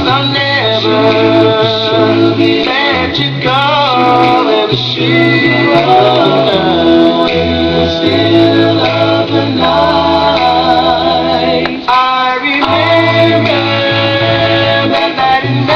I'll never let you go. In the still of the night, I remember that in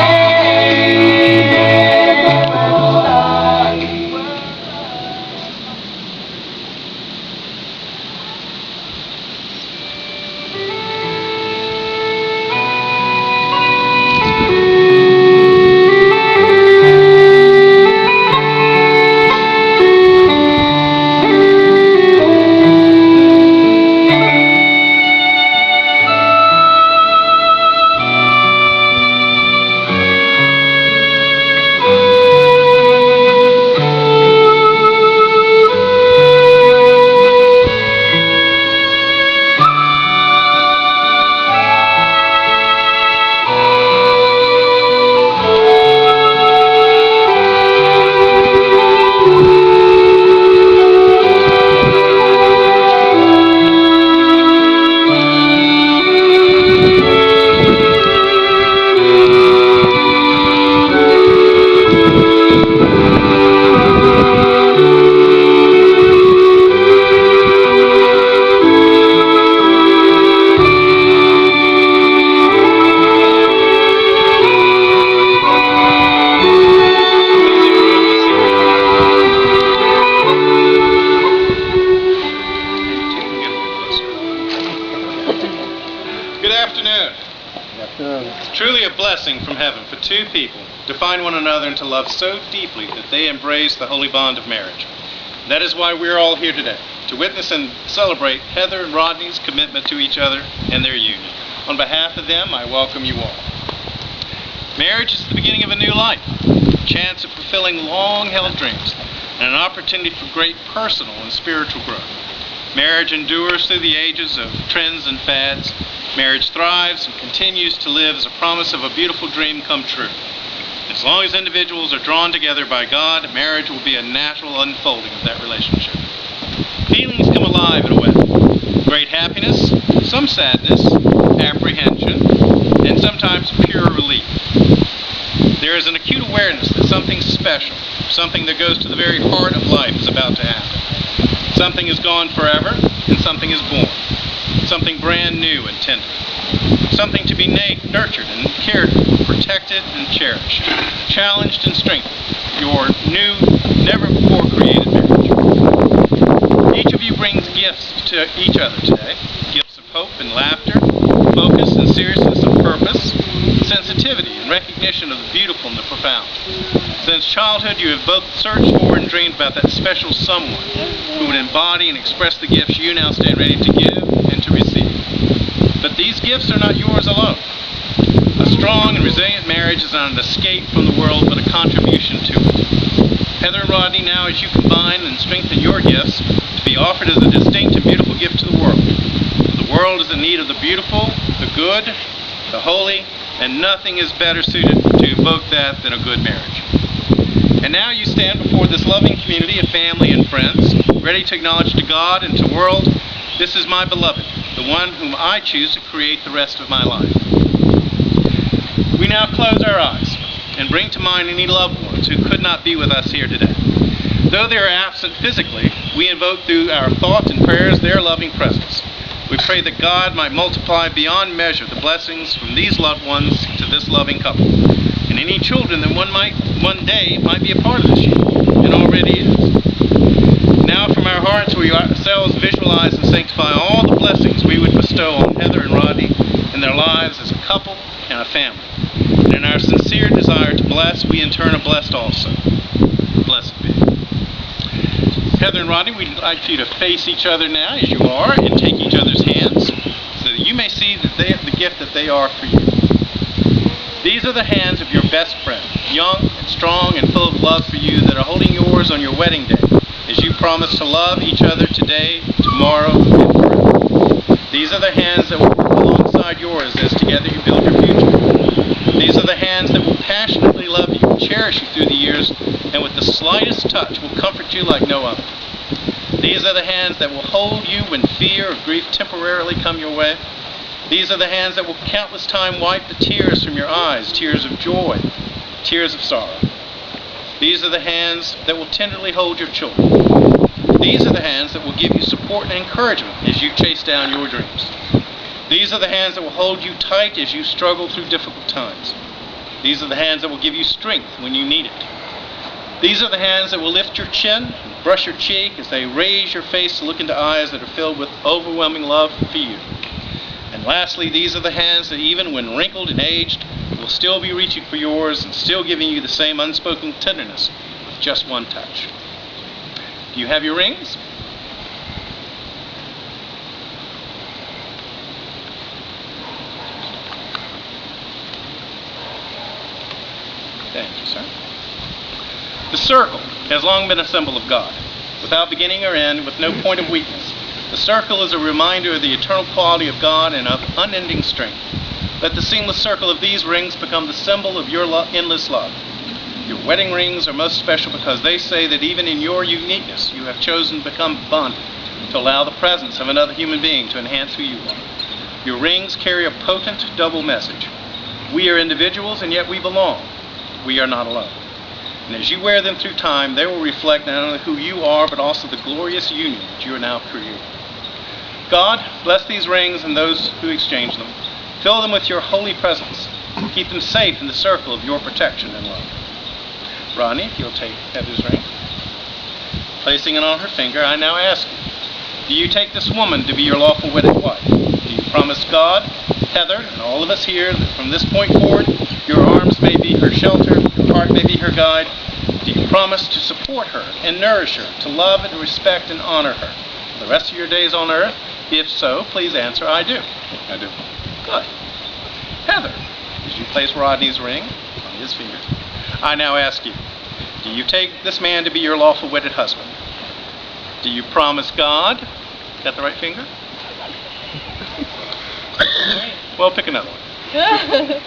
Truly a blessing from heaven for two people to find one another and to love so deeply that they embrace the holy bond of marriage. That is why we're all here today, to witness and celebrate Heather and Rodney's commitment to each other and their union. On behalf of them, I welcome you all. Marriage is the beginning of a new life, a chance of fulfilling long-held dreams, and an opportunity for great personal and spiritual growth. Marriage endures through the ages of trends and fads. Marriage thrives and continues to live as a promise of a beautiful dream come true. As long as individuals are drawn together by God, marriage will be a natural unfolding of that relationship. Feelings come alive at a wedding. Great happiness, some sadness, apprehension, and sometimes pure relief. There is an acute awareness that something special, something that goes to the very heart of life is about to happen. Something is gone forever, and something is born. Something brand new and tender. Something to be nurtured and cared for, protected and cherished, challenged and strengthened. Your new, never-before created marriage. Each of you brings gifts to each other today. Gifts of hope and laughter, focus and seriousness of purpose, sensitivity and recognition of the beautiful and the profound. Since childhood, you have both searched for and dreamed about that special someone who would embody and express the gifts you now stand ready to give and to receive. But these gifts are not yours alone. A strong and resilient marriage is not an escape from the world, but a contribution to it. Heather and Rodney, now as you combine and strengthen your gifts to be offered as a distinct and beautiful gift to the world. The world is in need of the beautiful, the good, the holy, and nothing is better suited to evoke that than a good marriage. And now you stand before this loving community of family and friends, ready to acknowledge to God and to the world, this is my beloved, the one whom I choose to create the rest of my life. We now close our eyes and bring to mind any loved ones who could not be with us here today. Though they are absent physically, we invoke through our thoughts and prayers their loving presence. We pray that God might multiply beyond measure the blessings from these loved ones to this loving couple, and any children that one day might be a part of this union, and already is. Now from our hearts we ourselves visualize and sanctify all the blessings we would bestow on Heather and Rodney in their lives as a couple and a family. And in our sincere desire to bless, we in turn are blessed also. Blessed be. Heather and Rodney, we'd like you to face each other now as you are and take each other's hands so that you may see that they have the gift that they are for you. These are the hands of your best friend, young and strong and full of love for you, that are holding yours on your wedding day as you promise to love each other today, tomorrow, and forever. These are the hands that will work alongside yours as together you build your future. These are the hands that will passionately love you, cherish you through the years, and with the slightest touch will comfort you like no other. These are the hands that will hold you when fear or grief temporarily come your way. These are the hands that will countless time wipe the tears from your eyes, tears of joy, tears of sorrow. These are the hands that will tenderly hold your children. These are the hands that will give you support and encouragement as you chase down your dreams. These are the hands that will hold you tight as you struggle through difficult times. These are the hands that will give you strength when you need it. These are the hands that will lift your chin and brush your cheek as they raise your face to look into eyes that are filled with overwhelming love for you. And lastly, these are the hands that even when wrinkled and aged, will still be reaching for yours and still giving you the same unspoken tenderness with just one touch. Do you have your rings? Thank you, sir. The circle has long been a symbol of God, without beginning or end, with no point of weakness. The circle is a reminder of the eternal quality of God and of unending strength. Let the seamless circle of these rings become the symbol of your endless love. Your wedding rings are most special because they say that even in your uniqueness, you have chosen to become bonded, to allow the presence of another human being to enhance who you are. Your rings carry a potent double message. We are individuals and yet we belong. We are not alone. And as you wear them through time, they will reflect not only who you are, but also the glorious union that you are now creating. God, bless these rings and those who exchange them. Fill them with your holy presence. Keep them safe in the circle of your protection and love. Rodney, if you'll take Heather's ring. Placing it on her finger, I now ask you, do you take this woman to be your lawful wedded wife? Do you promise God, Heather, and all of us here that from this point forward, your arms may be her shelter, your heart may be her guide? Do you promise to support her and nourish her, to love and respect and honor her for the rest of your days on earth? If so, please answer, I do. I do. Good. Heather, as you place Rodney's ring on his finger, I now ask you, do you take this man to be your lawful wedded husband? Do you promise God? Got the right finger? Well, pick another one.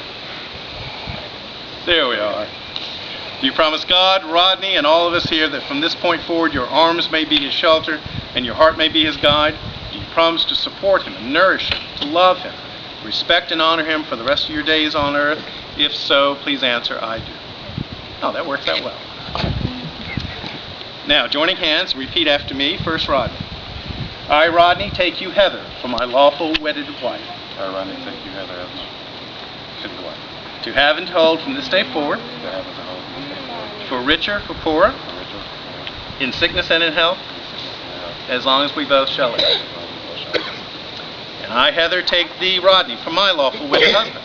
There we are. Do you promise God, Rodney, and all of us here that from this point forward your arms may be his shelter and your heart may be his guide? Do you promise to support him and nourish him, to love him, respect and honor him for the rest of your days on earth? If so, please answer, I do. Oh, that works out well. Now, joining hands, repeat after me. First, Rodney. I, Rodney, take you, Heather, for my lawful wedded wife. I, Rodney, take you, Heather, as my wedded wife. To have and to hold from this day forward, To have and to hold from this day forward, for richer, for poorer, for richer, for poorer, in sickness and in health, in sickness and in health, as long as we both shall live. as long as we both shall live. And I, Heather, take thee, Rodney, for my lawful wedded husband.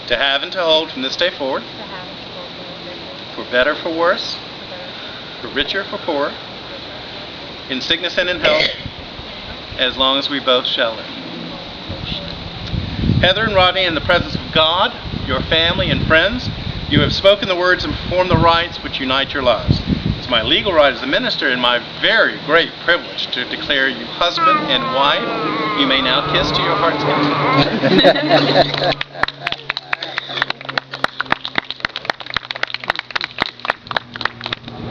To have and to hold from this day forward, for better, for worse, for richer, for poorer, in sickness and in health, as long as we both shall live. Heather and Rodney, in the presence of God, your family, and friends, you have spoken the words and performed the rites which unite your lives. It's my legal right as a minister and my very great privilege to declare you husband and wife. You may now kiss to your heart's content.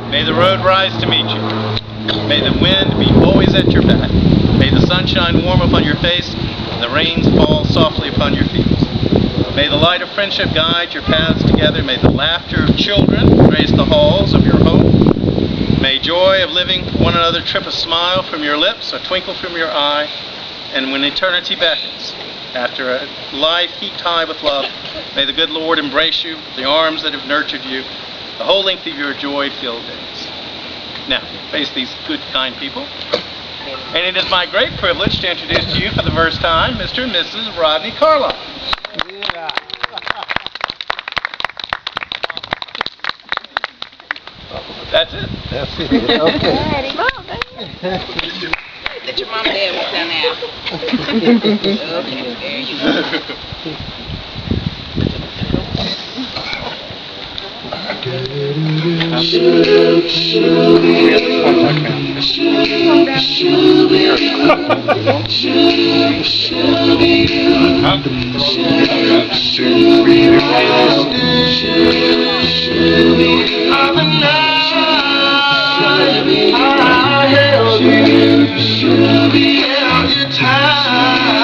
May the road rise to meet you. May the wind be always at your back. May the sun shine warm upon your face and the rains fall softly upon your feet. May the light of friendship guide your paths together. May the laughter of children grace the halls of your home. May joy of living for one another trip a smile from your lips, a twinkle from your eye. And when eternity beckons, after a life heaped high with love, may the good Lord embrace you with the arms that have nurtured you the whole length of your joy-filled days. Now, face these good, kind people. And it is my great privilege to introduce to you for the first time, Mr. and Mrs. Rodney Carlock. Yeah. That's it. That's it. Okay. Let your mom and dad walk down now. Okay, there you go. Should